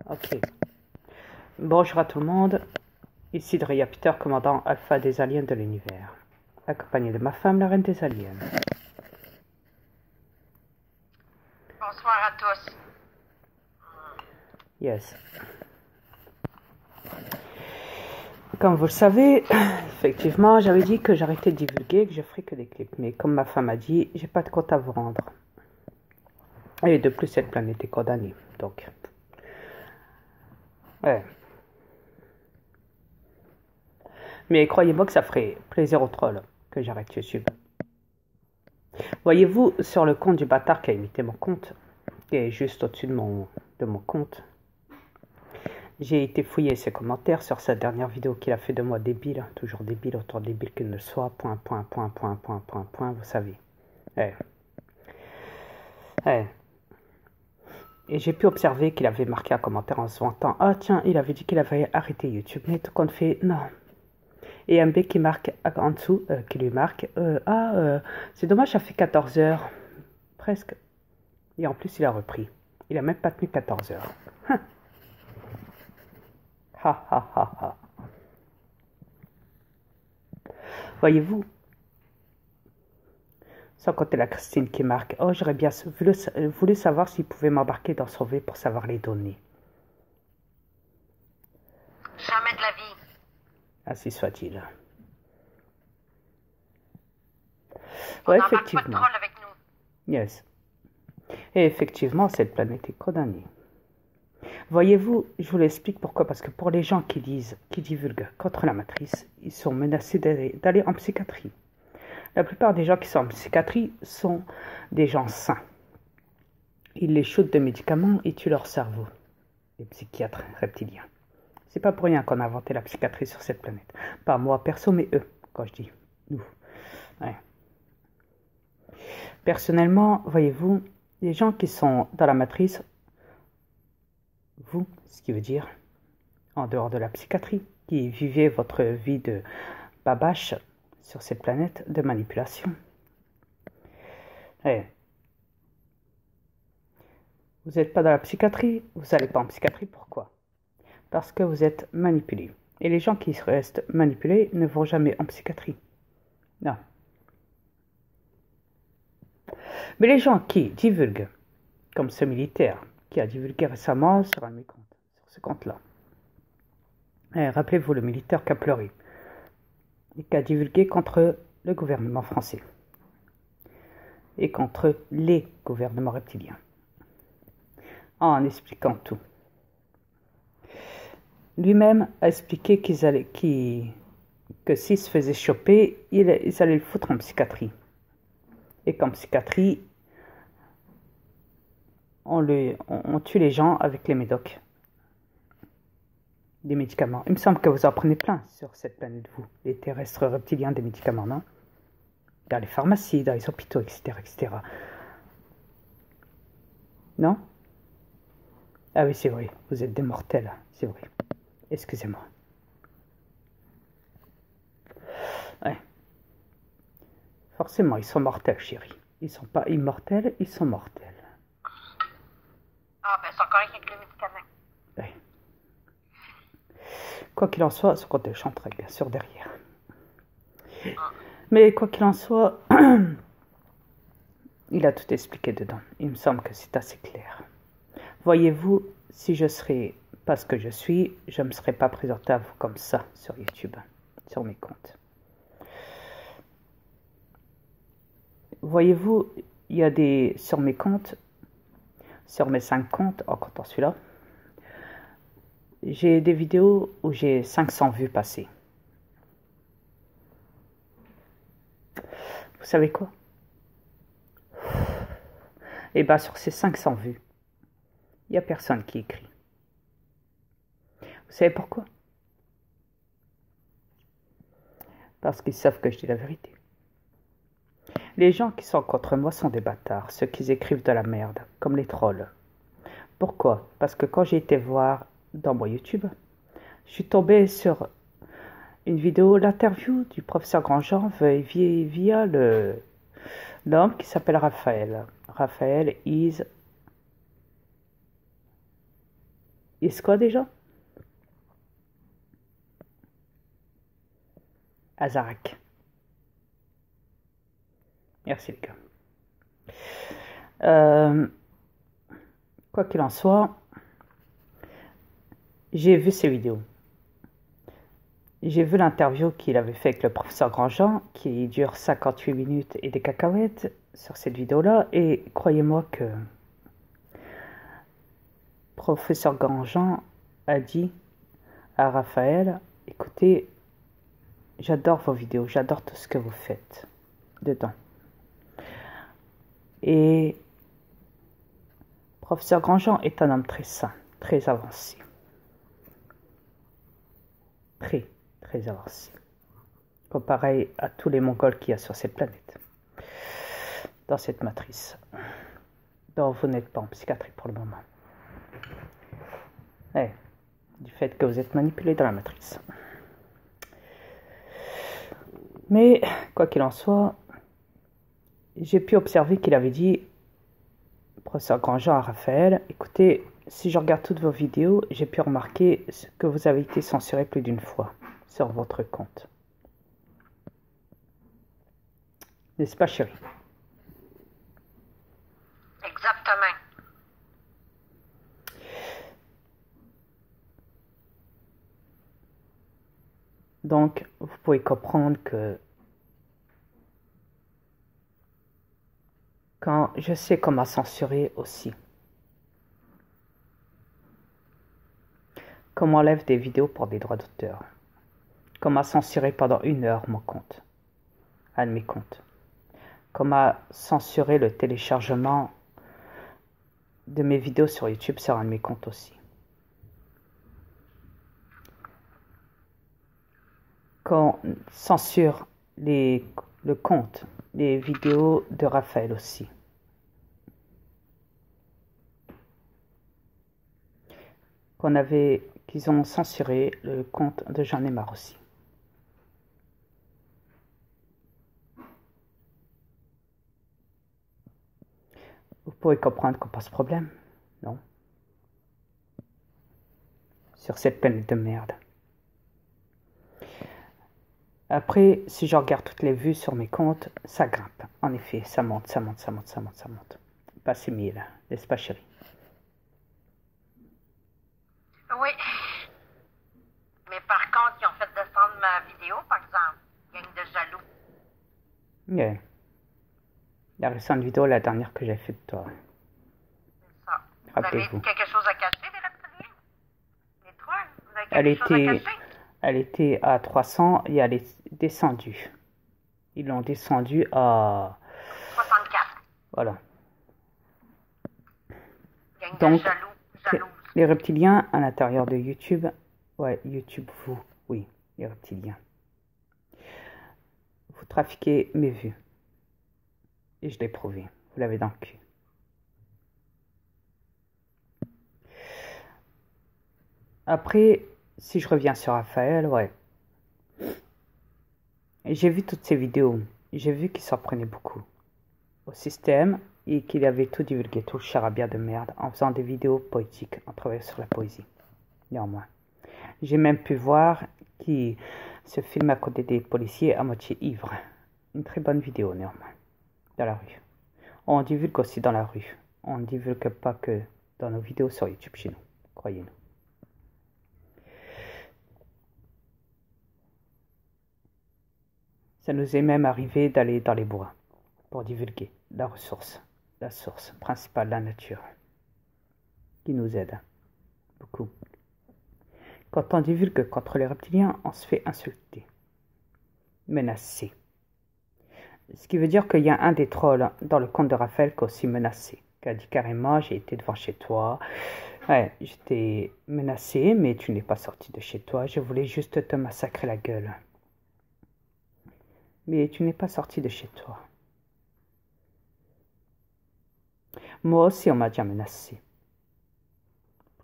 Ok. Bonjour à tout le monde. Ici Drea Peter, commandant alpha des aliens de l'univers. Accompagné de ma femme, la reine des aliens. Bonsoir à tous. Yes. Comme vous le savez, effectivement, j'avais dit que j'arrêtais de divulguer, que je ferais que des clips. Mais comme ma femme a dit, j'ai pas de compte à vous rendre. Et de plus, cette planète est condamnée. Donc, ouais. Mais croyez-moi que ça ferait plaisir aux trolls que j'arrête YouTube. Voyez-vous, sur le compte du bâtard qui a imité mon compte, qui est juste au-dessus de mon compte, j'ai été fouiller ses commentaires sur sa dernière vidéo qu'il a fait de moi débile, toujours débile, autant débile qu'il ne soit, vous savez. Ouais. Ouais. Et j'ai pu observer qu'il avait marqué un commentaire en se vantant « Ah tiens, il avait dit qu'il avait arrêté YouTube. » Mais tout compte fait, non. Et MB qui marque en dessous, qui lui marque c'est dommage, ça fait 14 heures. Presque. Et en plus, il a repris. Il a même pas tenu 14 heures. Ha ha ha ha. Voyez-vous, sans compter la Christine qui marque « Oh, j'aurais bien voulu savoir s'il pouvait m'embarquer dans son V pour savoir les données. » Jamais de la vie. Ainsi soit-il. On Ouais, n'embarque pas de effectivement. troll avec nous. Yes. Et effectivement, cette planète est condamnée. Voyez-vous, je vous l'explique pourquoi. Parce que pour les gens qui divulguent contre la matrice, ils sont menacés d'aller en psychiatrie. La plupart des gens qui sont en psychiatrie sont des gens sains. Ils les shootent de médicaments et tuent leur cerveau. Les psychiatres reptiliens. C'est pas pour rien qu'on a inventé la psychiatrie sur cette planète. Pas moi perso, mais eux, quand je dis nous. Ouais. Personnellement, voyez-vous, les gens qui sont dans la matrice, vous, ce qui veut dire, en dehors de la psychiatrie, qui vivez votre vie de babache sur cette planète de manipulation. Ouais. Vous n'êtes pas dans la psychiatrie, vous n'allez pas en psychiatrie, pourquoi? Parce que vous êtes manipulé. Et les gens qui restent manipulés ne vont jamais en psychiatrie. Non. Mais les gens qui divulguent, comme ce militaire qui a divulgué récemment sur un de mes comptes, sur ce compte-là. Rappelez-vous le militaire qui a pleuré et qui a divulgué contre le gouvernement français et contre les gouvernements reptiliens en expliquant tout. Lui-même a expliqué que s'il se faisait choper, ils allaient le foutre en psychiatrie. Et qu'en psychiatrie, on tue les gens avec les médocs. Des médicaments. Il me semble que vous en prenez plein sur cette planète, vous, les terrestres reptiliens, des médicaments, non? Dans les pharmacies, dans les hôpitaux, etc., etc. Non? Ah oui, c'est vrai, vous êtes des mortels, c'est vrai. Excusez-moi. Ouais. Forcément, ils sont mortels, chérie. Ils sont pas immortels, ils sont mortels. Ah, ben, c'est encore avec les médicaments. Ouais. Quoi qu'il en soit, ce côté chanterait bien sûr derrière. Mais quoi qu'il en soit, il a tout expliqué dedans. Il me semble que c'est assez clair. Voyez-vous, si je serais pas ce que je suis, je ne me serais pas présenté à vous comme ça sur YouTube, sur mes comptes. Voyez-vous, il y a sur mes comptes, sur mes 5 comptes, en comptant celui-là, j'ai des vidéos où j'ai 500 vues passées. Vous savez quoi? Et bien sur ces 500 vues, il n'y a personne qui écrit. Vous savez pourquoi? Parce qu'ils savent que je dis la vérité. Les gens qui sont contre moi sont des bâtards, ceux qui écrivent de la merde, comme les trolls. Pourquoi? Parce que quand j'ai été voir dans mon YouTube, je suis tombé sur une vidéo, l'interview du professeur Grandjean via l'homme qui s'appelle Raphaël. Raphaël is Est-ce quoi déjà? Azarak. Merci les gars. Quoi qu'il en soit, j'ai vu ces vidéos. J'ai vu l'interview qu'il avait fait avec le professeur Grandjean, qui dure 58 minutes et des cacahuètes sur cette vidéo-là. Et croyez-moi que professeur Grandjean a dit à Raphaël, écoutez, j'adore vos vidéos, j'adore tout ce que vous faites dedans. Et professeur Grandjean est un homme très sain, très avancé. Très avancé. Comparé à tous les Mongols qu'il y a sur cette planète. Dans cette matrice. Donc vous n'êtes pas en psychiatrie pour le moment. Du fait que vous êtes manipulé dans la matrice. Mais, quoi qu'il en soit, j'ai pu observer qu'il avait dit, professeur Grandjean à Raphaël, écoutez, si je regarde toutes vos vidéos, j'ai pu remarquer que vous avez été censuré plus d'une fois sur votre compte. N'est-ce pas, chérie? Exactement. Donc, vous pouvez comprendre que quand je sais comment censurer aussi, comment enlève des vidéos pour des droits d'auteur, comment censurer pendant 1 heure mon compte, un de mes comptes, comment censurer le téléchargement de mes vidéos sur YouTube sur un de mes comptes aussi. Qu'on censure le compte, les vidéos de Raphaël aussi. Qu'ils ont censuré le compte de J'en ai marre aussi. Vous pouvez comprendre qu'on passe problème, non? Sur cette planète de merde. Après, si je regarde toutes les vues sur mes comptes, ça grimpe. En effet, ça monte. Passez 1000, n'est-ce pas, chérie? Oui. Mais par contre, ils ont fait descendre ma vidéo, par exemple. Gang de jaloux. Yeah. La récente vidéo, la dernière que j'ai faite de toi. C'est ça. Vous avez Rappelez-vous. quelque chose à cacher, les reptiliens? Les trolls? Vous avez quelque chose à cacher? Elle était à 300 et elle est descendue. Ils l'ont descendue à 64. Voilà. Gang Donc, de jaloux. les reptiliens à l'intérieur de YouTube, ouais, YouTube, oui, les reptiliens. Vous trafiquez mes vues. Et je l'ai prouvé. Vous l'avez dans le cul. Après, si je reviens sur Raphaël, ouais. J'ai vu toutes ces vidéos. J'ai vu qu'il s'en prenait beaucoup au système et qu'il avait tout divulgué, tout le charabia de merde, en faisant des vidéos poétiques, en travaillant sur la poésie. Néanmoins. J'ai même pu voir qu'il se filme à côté des policiers à moitié ivre. Une très bonne vidéo, néanmoins. Dans la rue. On divulgue aussi dans la rue. On ne divulgue pas que dans nos vidéos sur YouTube chez nous. Croyez-nous. Ça nous est même arrivé d'aller dans les bois pour divulguer la source principale, la nature, qui nous aide beaucoup. Quand on divulgue contre les reptiliens, on se fait insulter, menacer. Ce qui veut dire qu'il y a un des trolls dans le compte de Raphaël qui a aussi menacé, qui a dit carrément, j'ai été devant chez toi, ouais, j'étais menacé, mais tu n'es pas sorti de chez toi, je voulais juste te massacrer la gueule. Mais tu n'es pas sorti de chez toi. Moi aussi, on m'a déjà menacé.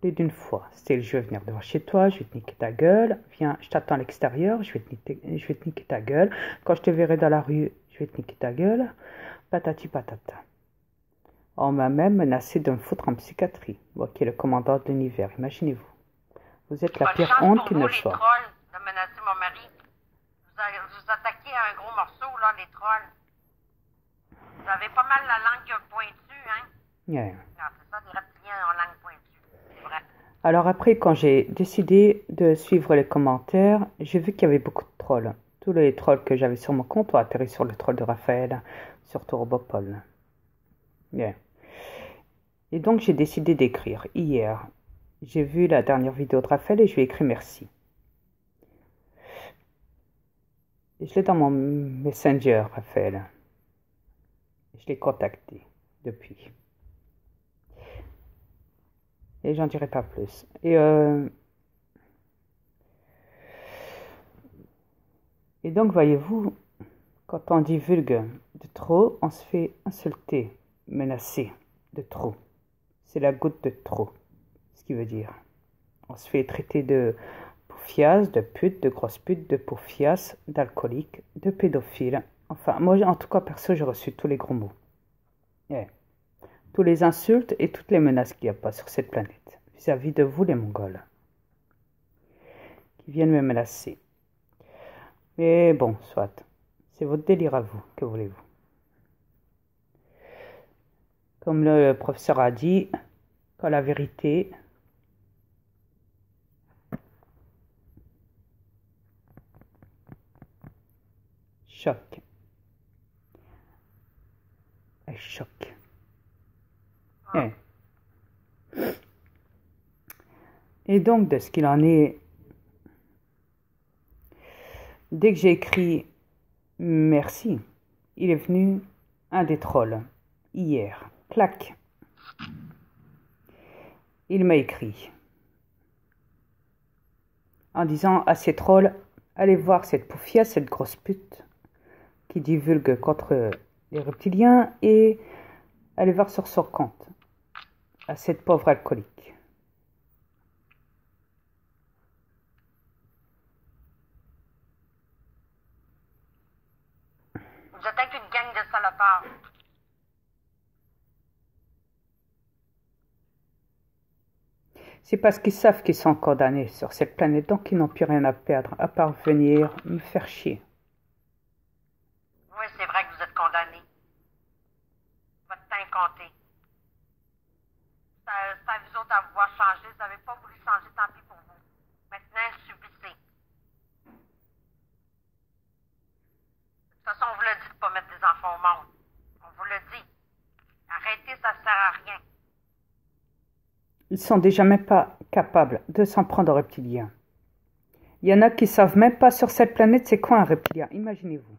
Plus d'une fois. C'était je vais venir devant chez toi, je vais te niquer ta gueule. Viens, je t'attends à l'extérieur, je vais te niquer ta gueule. Quand je te verrai dans la rue, je vais te niquer ta gueule. Patati patata. On m'a même menacé de me foutre en psychiatrie, moi qui est le commandant de l'univers, imaginez-vous. Vous êtes la Bonne pire chance honte pour qu'il vous, ne les soit. trolls, de menacer mon mari. Vous attaquez à un gros morceau, là, les trolls. Vous avez pas mal la langue pointue, hein? Yeah. Non, c'est ça, les reptiliens ont langue pointue. C'est vrai. Alors après, quand j'ai décidé de suivre les commentaires, j'ai vu qu'il y avait beaucoup de trolls. Tous les trolls que j'avais sur mon compte ont atterri sur le troll de Raphaël, surtout Robopol. Yeah. Et donc j'ai décidé d'écrire. Hier, j'ai vu la dernière vidéo de Raphaël et je lui ai écrit merci. Et je l'ai dans mon Messenger, Raphaël. Je l'ai contacté depuis. Et j'en dirai pas plus. Et donc, voyez-vous, quand on divulgue de trop, on se fait insulter, menacer de trop. C'est la goutte de trop, ce qui veut dire. On se fait traiter de poufias, de pute, de grosse pute, de poufias, d'alcoolique, de pédophile. Enfin, moi, en tout cas, perso, j'ai reçu tous les gros mots. Yeah. Tous les insultes et toutes les menaces qu'il n'y a pas sur cette planète, vis-à-vis de vous, les Mongols, qui viennent me menacer. Mais bon, soit. C'est votre délire à vous, que voulez-vous. Comme le professeur a dit, quand la vérité choque. Elle choque. Et donc, de ce qu'il en est, dès que j'ai écrit merci, il est venu un des trolls, hier, clac. Il m'a écrit en disant à ces trolls, allez voir cette poufia, cette grosse pute qui divulgue contre les reptiliens et allez voir sur son compte à cette pauvre alcoolique. Vous êtes avec une gang de salopards. C'est parce qu'ils savent qu'ils sont condamnés sur cette planète, donc ils n'ont plus rien à perdre, à part venir me faire chier. Oui, c'est vrai que vous êtes condamnés. Votre temps est compté. C'est à vous autres à vouloir changer. Vous n'avez pas voulu changer, tant pis pour vous. Maintenant, subissez. De toute façon, on vous l'a dit de ne pas mettre des enfants au monde. On vous l'a dit. Arrêtez, ça ne sert à rien. Ils sont déjà même pas capables de s'en prendre aux reptiliens. Il y en a qui savent même pas sur cette planète c'est quoi un reptilien, imaginez-vous.